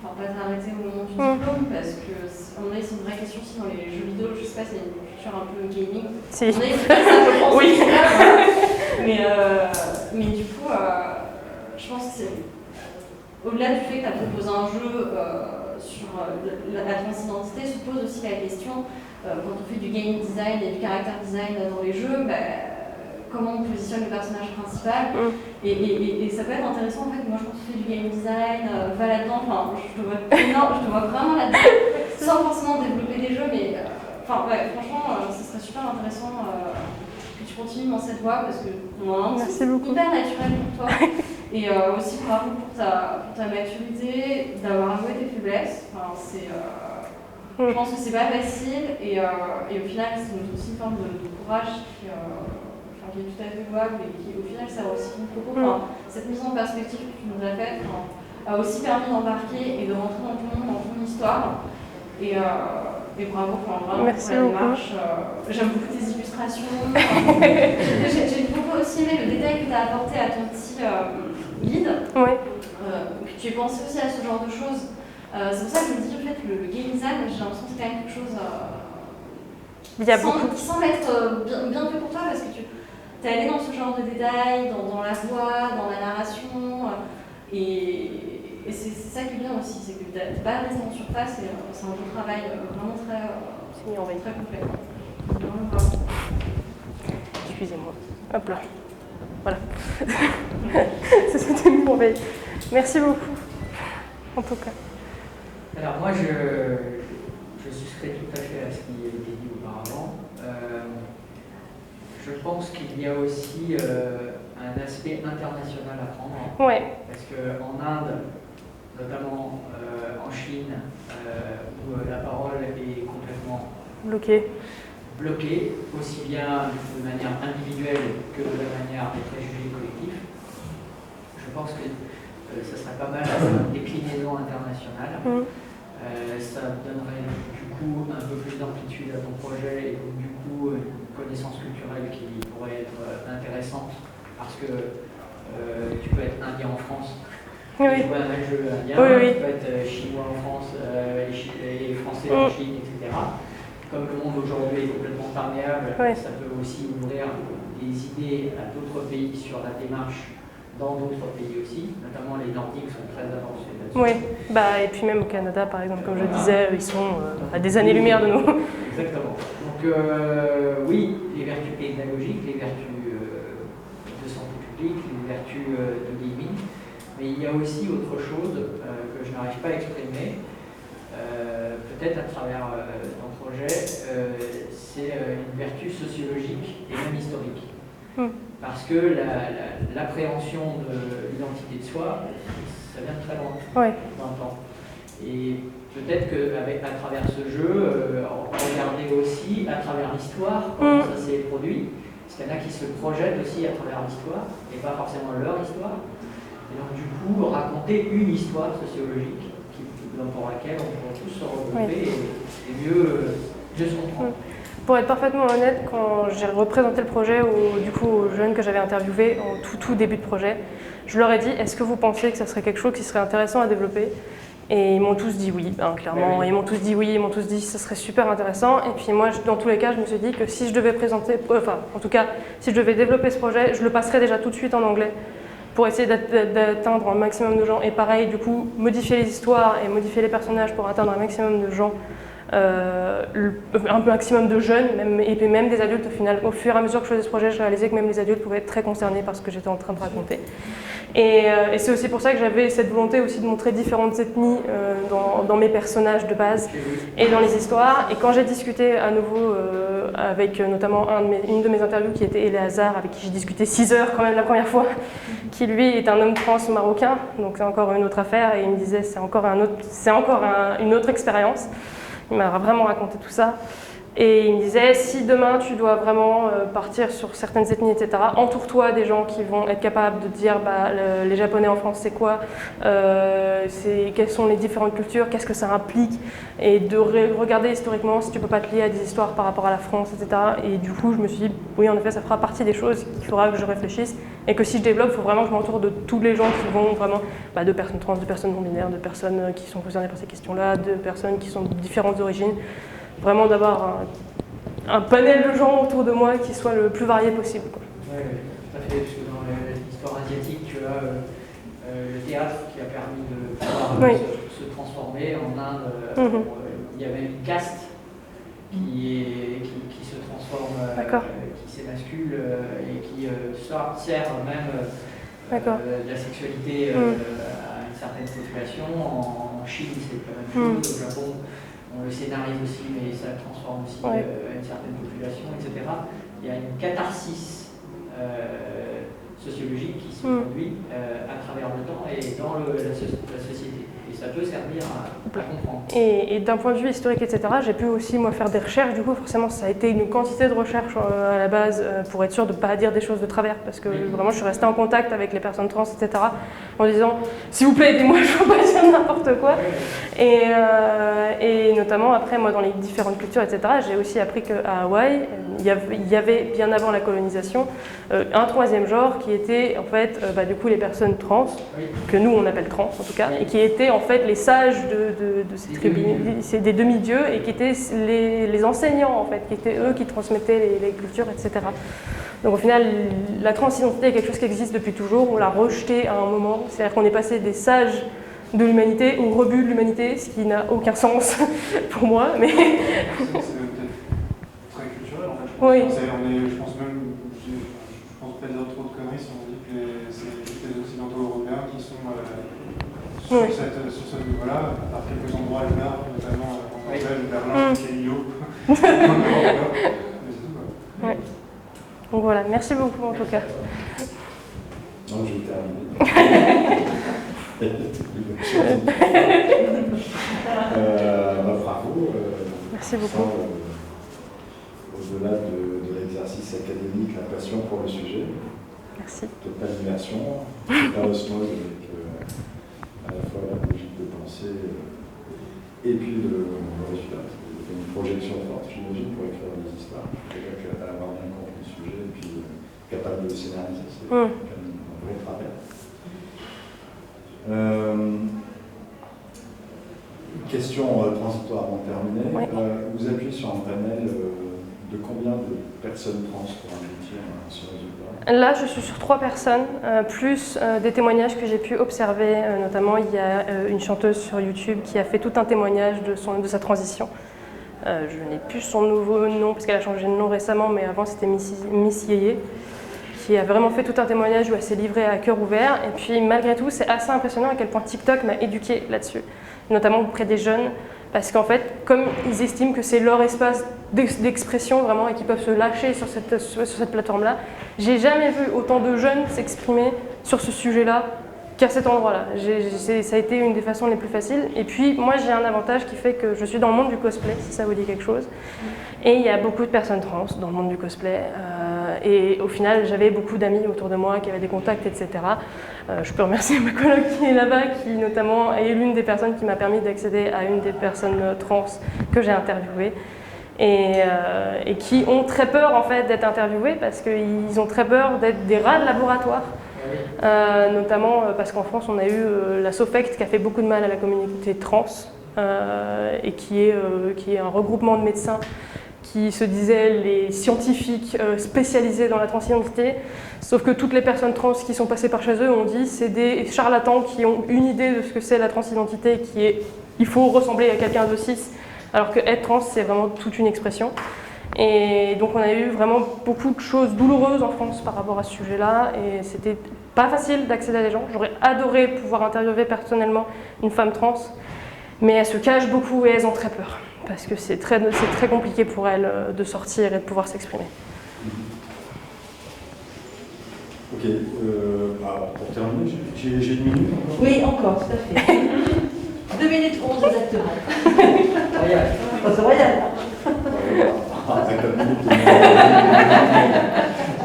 pas t'arrêter au moment du diplôme, parce que, à mon avis, c'est une vraie question aussi dans les jeux vidéo. Je sais pas, c'est une culture un peu gaming. Si. À mon avis, c'est pas ça, je pense. Oui. Mais du coup, je pense que c'est. Au-delà du fait que tu as proposé un jeu sur la transidentité, se pose aussi la question, quand on fait du game design et du character design dans les jeux, comment on positionne le personnage principal. Et ça peut être intéressant en fait. Moi je pense que tu fais du game design, va là-dedans, je te vois vraiment là-dedans, sans forcément développer des jeux, mais franchement, ce serait super intéressant que tu continues dans cette voie parce que c'est hyper naturel pour toi. Et aussi bravo pour ta maturité, d'avoir avoué tes faiblesses. Je pense que c'est pas facile et au final c'est aussi une forme de courage qui est tout à fait louable et qui au final sert aussi beaucoup. Cette mise en perspective que tu nous as faite a aussi permis d'embarquer et de rentrer dans ton histoire. Et bravo vraiment merci pour la démarche. J'aime beaucoup tes illustrations. J'ai beaucoup aussi aimé le détail que tu as apporté à ton petit guide. Que tu es pensé aussi à ce genre de choses. C'est pour ça que je me dis en fait le game design, j'ai l'impression que c'est quand même quelque chose qui semble être bien fait pour toi parce que tu es allé dans ce genre de détails, dans la voix, dans la narration, et et c'est ça qui est bien aussi, c'est que tu n'es pas resté en surface, et c'est un travail vraiment très complet. Excusez-moi. Hop là. Voilà. C'était une veille. Merci beaucoup, en tout cas. Alors moi, je souscris tout à fait à ce qui a été dit auparavant. Je pense qu'il y a aussi un aspect international à prendre. Ouais. Parce qu'en Inde, notamment en Chine, où la parole est complètement bloquée, aussi bien de manière individuelle que de la manière des préjugés collectifs. Je pense que ça serait pas mal d'avoir une déclinaison internationale. Ça donnerait du coup un peu plus d'amplitude à ton projet et du coup une connaissance culturelle qui pourrait être intéressante parce que tu peux être indien en France et jouer à un jeu indien, tu peux être chinois en France et français en Chine, etc. Comme le monde aujourd'hui est complètement perméable, ça peut aussi ouvrir des idées à d'autres pays sur la démarche dans d'autres pays aussi, notamment les Nordiques sont très avancés là-dessus. Oui, et puis même au Canada, par exemple, comme je disais, ils sont à des années-lumière de nous. Exactement. Donc oui, les vertus pédagogiques, les vertus de santé publique, les vertus de gaming, mais il y a aussi autre chose que je n'arrive pas à exprimer, peut-être à travers ton projet, c'est une vertu sociologique et même historique. Parce que l'appréhension de l'identité de soi, ça vient de très loin dans le temps. Et peut-être qu'à travers ce jeu, regarder aussi à travers l'histoire comment ça s'est produit. Parce qu'il y en a qui se projettent aussi à travers l'histoire, et pas forcément leur histoire. Et donc du coup, raconter une histoire sociologique pour laquelle on peut tous se regrouper et mieux se comprendre. Pour être parfaitement honnête, quand j'ai représenté le projet aux jeunes que j'avais interviewés en tout début de projet, je leur ai dit, est-ce que vous pensez que ça serait quelque chose qui serait intéressant à développer? Et ils m'ont tous dit oui, clairement. Ils m'ont tous dit oui, ils m'ont tous dit que ça serait super intéressant. Et puis moi, dans tous les cas, je me suis dit que si je devais si je devais développer ce projet, je le passerais déjà tout de suite en anglais pour essayer d'atteindre un maximum de gens. Et pareil, du coup, modifier les histoires et modifier les personnages pour atteindre un maximum de gens. Un maximum de jeunes et puis même des adultes au final. Au fur et à mesure que je faisais ce projet, je réalisais que même les adultes pouvaient être très concernés par ce que j'étais en train de raconter. Et c'est aussi pour ça que j'avais cette volonté aussi de montrer différentes ethnies dans mes personnages de base et dans les histoires. Et quand j'ai discuté à nouveau avec notamment une de mes interviews qui était Eléazar, avec qui j'ai discuté 6 heures quand même la première fois, qui lui est un homme trans marocain, donc c'est encore une autre affaire, et il me disait c'est encore une autre expérience. Il m'a vraiment raconté tout ça. Et il me disait, si demain tu dois vraiment partir sur certaines ethnies, etc., entoure-toi des gens qui vont être capables de dire les Japonais en France, c'est quoi, quelles sont les différentes cultures, qu'est-ce que ça implique, et de regarder historiquement si tu peux pas te lier à des histoires par rapport à la France, etc. Et du coup, je me suis dit, oui, en effet, ça fera partie des choses qu'il faudra que je réfléchisse, et que si je développe, il faut vraiment que je m'entoure de tous les gens qui vont vraiment, de personnes trans, de personnes non-binaires, de personnes qui sont concernées par ces questions-là, de personnes qui sont de différentes origines. Vraiment d'avoir un panel de gens autour de moi qui soit le plus varié possible. Oui, tout à fait, parce que dans l'histoire asiatique, tu as le théâtre qui a permis de pouvoir se transformer. En Inde, il y avait une caste qui se transforme, qui s'émascule et qui sert même de la sexualité à une certaine population. En Chine, c'est la même chose. Au Japon, on le scénarise aussi, mais ça transforme aussi une certaine population, etc. Il y a une catharsis sociologique qui se produit à travers le temps et dans la société. Et ça peut servir à comprendre. Et d'un point de vue historique, etc., j'ai pu aussi moi faire des recherches. Du coup, forcément, ça a été une quantité de recherches à la base pour être sûr de ne pas dire des choses de travers. Parce que vraiment, je suis restée en contact avec les personnes trans, etc., en disant « S'il vous plaît, aidez-moi, je ne veux pas dire n'importe quoi ». Et notamment, après, moi, dans les différentes cultures, etc., j'ai aussi appris qu'à Hawaï, il y avait, bien avant la colonisation, un troisième genre qui était, en fait, du coup, les personnes trans, que nous, on appelle trans, en tout cas, et qui étaient, en fait, les sages de ces tribus, c'est des demi-dieux, et qui étaient les enseignants, en fait, qui étaient eux qui transmettaient les cultures, etc. Donc, au final, la transidentité est quelque chose qui existe depuis toujours, on l'a rejeté à un moment, c'est-à-dire qu'on est passé des sages de l'humanité au rebut de l'humanité, ce qui n'a aucun sens pour moi. Mais C'est peut-être très culturel en fait. Oui. Je pense pas dire trop de conneries si on dit que c'est les Occidentaux européens qui sont sur ce niveau-là, par quelques endroits du Nord, notamment en Norvège, Berlin, Kélio. Mais c'est tout quoi. Ouais. Donc voilà, merci beaucoup en tout cas. Non, je vais terminer. Bravo. Merci beaucoup. Au-delà de l'exercice académique, la passion pour le sujet. Merci. Totale immersion, totale osmose avec à la fois la logique de pensée et puis le résultat. Une projection forte, j'imagine, pour écrire des histoires. Quelqu'un qui va avoir bien compris le sujet et puis capable de le scénariser, c'est un vrai travail. Question transitoire avant de terminer. Oui. Vous appuyez sur un panel de combien de personnes trans pour aboutir à ce résultat? Là, je suis sur 3 personnes, plus des témoignages que j'ai pu observer. Notamment, il y a une chanteuse sur YouTube qui a fait tout un témoignage de sa transition. Je n'ai plus son nouveau nom parce qu'elle a changé de nom récemment, mais avant c'était Miss Yeye, qui a vraiment fait tout un témoignage où elle s'est livrée à cœur ouvert. Et puis malgré tout, c'est assez impressionnant à quel point TikTok m'a éduquée là-dessus, notamment auprès des jeunes, parce qu'en fait, comme ils estiment que c'est leur espace d'expression vraiment et qu'ils peuvent se lâcher sur cette plateforme-là, j'ai jamais vu autant de jeunes s'exprimer sur ce sujet-là qu'à cet endroit-là. Ça a été une des façons les plus faciles. Et puis moi, j'ai un avantage qui fait que je suis dans le monde du cosplay, si ça vous dit quelque chose. Et il y a beaucoup de personnes trans dans le monde du cosplay. Et au final, j'avais beaucoup d'amis autour de moi qui avaient des contacts, etc. Je peux remercier ma coloc qui est là-bas, qui notamment est l'une des personnes qui m'a permis d'accéder à une des personnes trans que j'ai interviewées. Et qui ont très peur en fait d'être interviewées parce qu'ils ont très peur d'être des rats de laboratoire. Notamment parce qu'en France, on a eu la SOFECT qui a fait beaucoup de mal à la communauté trans et qui est un regroupement de médecins qui se disaient les scientifiques spécialisés dans la transidentité, sauf que toutes les personnes trans qui sont passées par chez eux ont dit c'est des charlatans qui ont une idée de ce que c'est la transidentité, qui est il faut ressembler à quelqu'un de cis, alors que être trans c'est vraiment toute une expression. Et donc on a eu vraiment beaucoup de choses douloureuses en France par rapport à ce sujet-là, et c'était pas facile d'accéder à des gens. J'aurais adoré pouvoir interviewer personnellement une femme trans, mais elles se cachent beaucoup et elles ont très peur, parce que c'est très compliqué pour elles de sortir et de pouvoir s'exprimer. Ok, alors pour terminer, j'ai une minute encore. Oui, encore, tout à fait. 2 minutes 11 exactement. Royal. Oh, c'est royal. Ah, 4 minutes.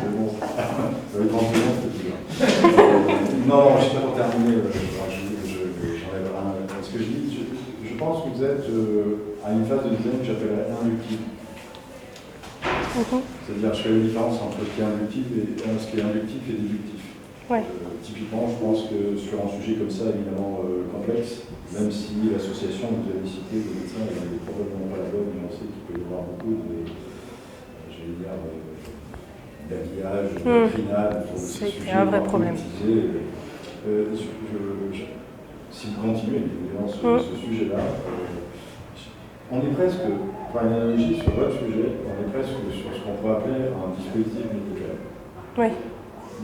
C'est bon. Ça va être 30 secondes, c'est plus non, je suis pas pour terminer. J'enlève rien. Ce que je dis, je pense que vous êtes à une phase de design que j'appellerais inductive. C'est-à-dire, je fais la différence entre ce qui est inductif et déductif. Ouais. Typiquement, je pense que sur un sujet comme ça, évidemment complexe, même si l'association que vous avez citée de médecins n'est probablement pas la bonne, mais on sait qu'il peut y avoir beaucoup d'habillage, de final, pour ces sujets un vrai problème. Si vous continuez évidemment ce sujet-là, on est presque, par une analogie sur votre sujet, on est presque sur ce qu'on pourrait appeler un dispositif médical. Oui.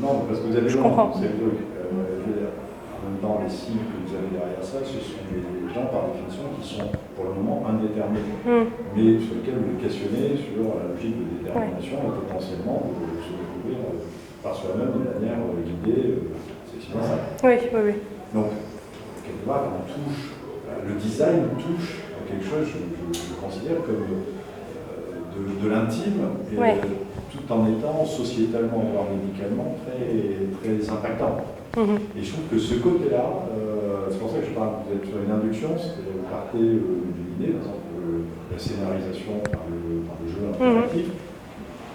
Non, parce que vous avez Je comprends. c'est le truc. Je veux dire, en même temps, les cibles que vous avez derrière ça, ce sont des gens, par définition, qui sont pour le moment indéterminés. Mais sur lesquels vous les questionnez sur la logique de détermination et potentiellement de se découvrir par soi-même de manière guidée. C'est bien ça. Oui. Donc, quelque part, on touche, le design touche à quelque chose, je considère comme de l'intime. Tout en étant sociétalement, voire médicalement, très impactant. Et je trouve que ce côté-là, c'est pour ça que je parle, vous êtes sur une induction, c'est-à-dire vous partez d'une idée, par exemple la scénarisation par le jeu interactif.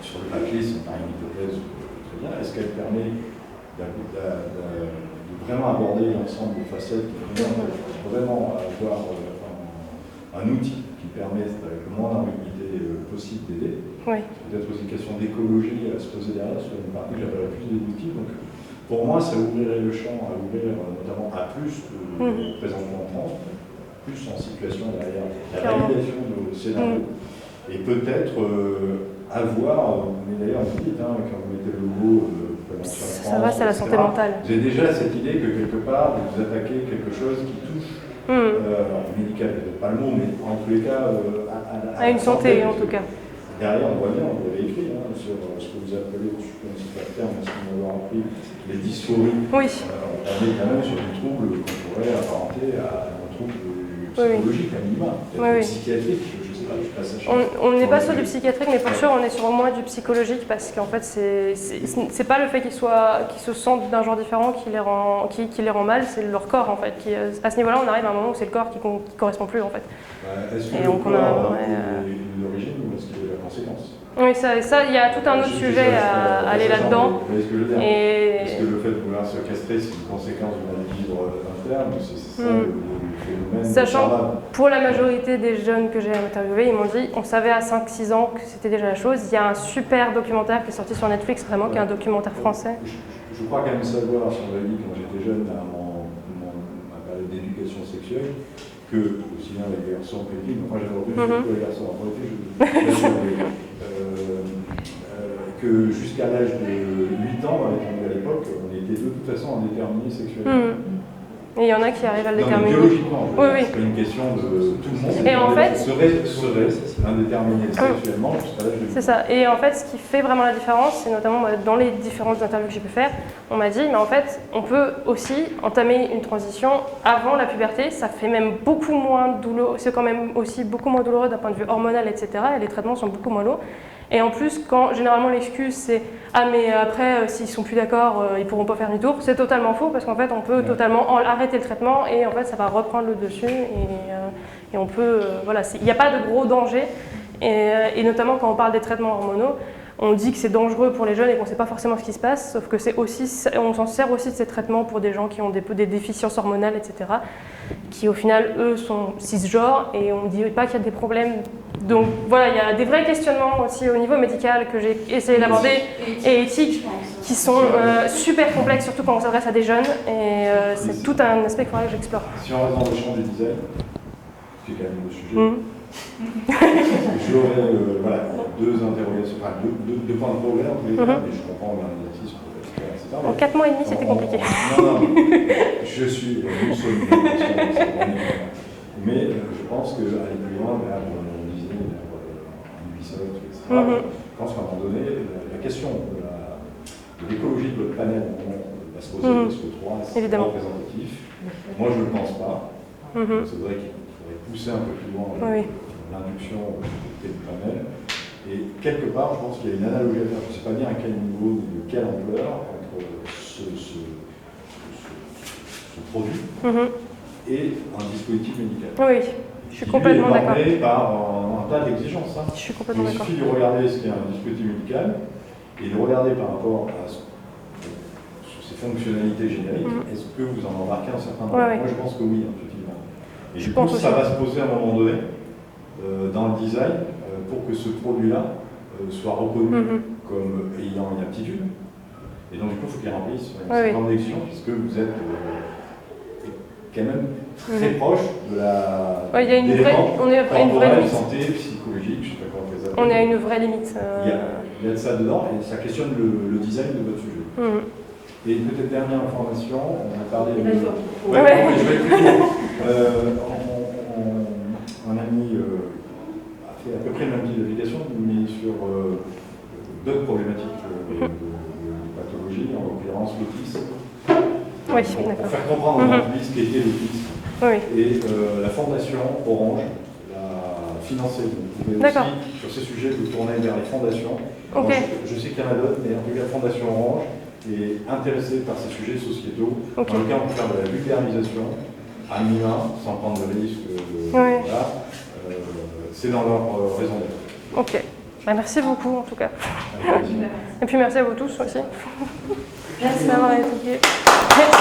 Sur le papier, c'est pas une hypothèse très bien. Est-ce qu'elle permet de vraiment aborder l'ensemble des facettes qui vraiment avoir un outil qui permet, avec le moins d'ambiguïté possible, d'aider? Oui. Peut-être aussi une question d'écologie à se poser derrière sur une partie que j'appelle plus déductive. Donc, Pour moi, ça ouvrirait le champ à ouvrir notamment à plus de représentants en France, plus en situation derrière la validation de scénario. Et peut-être avoir, mais d'ailleurs vous dites, quand vous mettez le logo prévention France, ça va, c'est la santé mentale. Vous avez déjà cette idée que quelque part vous attaquez quelque chose qui touche, médical, peut-être pas le mot, mais en tous les cas à une santé en tout cas. Derrière, on voit bien, vous l'avez écrit, sur ce que vous appelez, je ne sais pas le terme, mais ce qu'on va appris, les dysphories. Oui. On est quand même sur des troubles qu'on pourrait apparenter à un trouble psychologique, à minima, peut-être psychiatrique, je ne sais pas, je passe à chaque. On n'est pas sur du psychiatrique, mais pour sûr, on est sur au moins du psychologique, parce qu'en fait, c'est pas le fait qu'ils se sentent d'un genre différent qui les rend mal, c'est leur corps, en fait. À ce niveau-là, on arrive à un moment où c'est le corps qui correspond plus, en fait. Est-ce que le corps a une origine ou est-ce qu'il y a la conséquence? Oui, ça, il y a tout un autre sujet à aller là-dedans. Est-ce que le fait de vouloir se castrer, c'est une conséquence du mal-vivre interne? C'est ça le phénomène? Sachant, pour la majorité des jeunes que j'ai interviewés, ils m'ont dit, on savait à 5-6 ans que c'était déjà la chose. Il y a un super documentaire qui est sorti sur Netflix, vraiment, qui est un documentaire français. Je crois quand même savoir, sur la vie, quand j'étais jeune, à ma période d'éducation sexuelle, que, aussi bien les garçons que les filles, moi j'avais retenu surtout les garçons, en réalité, que jusqu'à l'âge de 8 ans, à l'époque, on était de toute façon indéterminés sexuellement. Et il y en a qui arrivent à le déterminer. Biologiquement, oui. c'est pas une question de tout le monde. Et en fait, serait indéterminé sexuellement jusqu'à l'âge de 8 ans. C'est ça. Et en fait, ce qui fait vraiment la différence, c'est notamment dans les différentes interviews que j'ai pu faire, on m'a dit, mais en fait, on peut aussi entamer une transition avant la puberté. Ça fait même beaucoup moins douloureux. C'est quand même aussi beaucoup moins douloureux d'un point de vue hormonal, etc. Et les traitements sont beaucoup moins lourds. Et en plus, quand généralement l'excuse c'est « Ah mais après, s'ils sont plus d'accord, ils pourront pas faire demi-tour », c'est totalement faux parce qu'en fait on peut totalement arrêter le traitement et en fait ça va reprendre le dessus et on peut… voilà, il n'y a pas de gros danger et notamment quand on parle des traitements hormonaux, on dit que c'est dangereux pour les jeunes et qu'on ne sait pas forcément ce qui se passe, sauf que c'est aussi, on s'en sert aussi de ces traitements pour des gens qui ont des déficiences hormonales, etc., qui au final, eux, sont cisgenres et on ne dit pas qu'il y a des problèmes. Donc voilà, il y a des vrais questionnements aussi au niveau médical que j'ai essayé d'aborder et éthiques qui sont super complexes, surtout quand on s'adresse à des jeunes et c'est tout un aspect qu'il faudrait que j'explore. Si on reste dans le champ du design, qui est quand même le sujet, j'aurais deux interrogations, enfin deux points de problème en tous les cas, mais je comprends l'exercice, etc. En 4 mois et demi, c'était compliqué. Non, je suis mais je pense qu'aller plus loin, vers Disney, vers Ubisoft, etc., je pense qu'à un moment donné, la question de l'écologie de votre panel va se poser, parce que 3, c'est représentatif. Moi, je ne le pense pas. C'est vrai qu'il faudrait pousser un peu plus loin l'induction du panel. Et quelque part, je pense qu'il y a une analogie à faire. Je ne sais pas bien à quel niveau ni de quelle ampleur entre ce produit et un dispositif médical. Oui, je suis complètement d'accord. Il est par un tas d'exigences. Je suis complètement d'accord. Il suffit de regarder ce qu'est un dispositif médical et de regarder par rapport à ses fonctionnalités génériques. Est-ce que vous en embarquez un certain nombre? Moi, je pense que oui, effectivement. Et du coup, ça va se poser à un moment donné dans le design pour que ce produit-là soit reconnu comme ayant une aptitude. Et donc, du coup, il faut qu'il remplisse une certaine d'exigences, puisque vous êtes quand même très proche de la il y a une vraie limite. Santé, psychologique, je ne sais pas comment on fait ça. On est à une vraie limite. Il y a de ça dedans, et ça questionne le design de votre sujet. Et peut-être dernière information, on a parlé de… je vais être plus court. Un ami a fait à peu près le même type d'application, mais sur d'autres problématiques de pathologie, en l'occurrence l'autisme. Pour faire comprendre à ce qu'était l'autisme. Et la fondation Orange l'a financé. Vous pouvez aussi, sur ces sujets, vous tourner vers les fondations. Moi, je sais qu'il y en a d'autres, mais en tout cas, la Fondation Orange est intéressée par ces sujets sociétaux. Dans le cas, on peut faire de la vulgarisation à minima, sans prendre de risque. C'est dans leur raison d'être. Ok. Merci beaucoup, en tout cas. Et puis merci à vous tous aussi. Merci d'avoir écouté. Merci.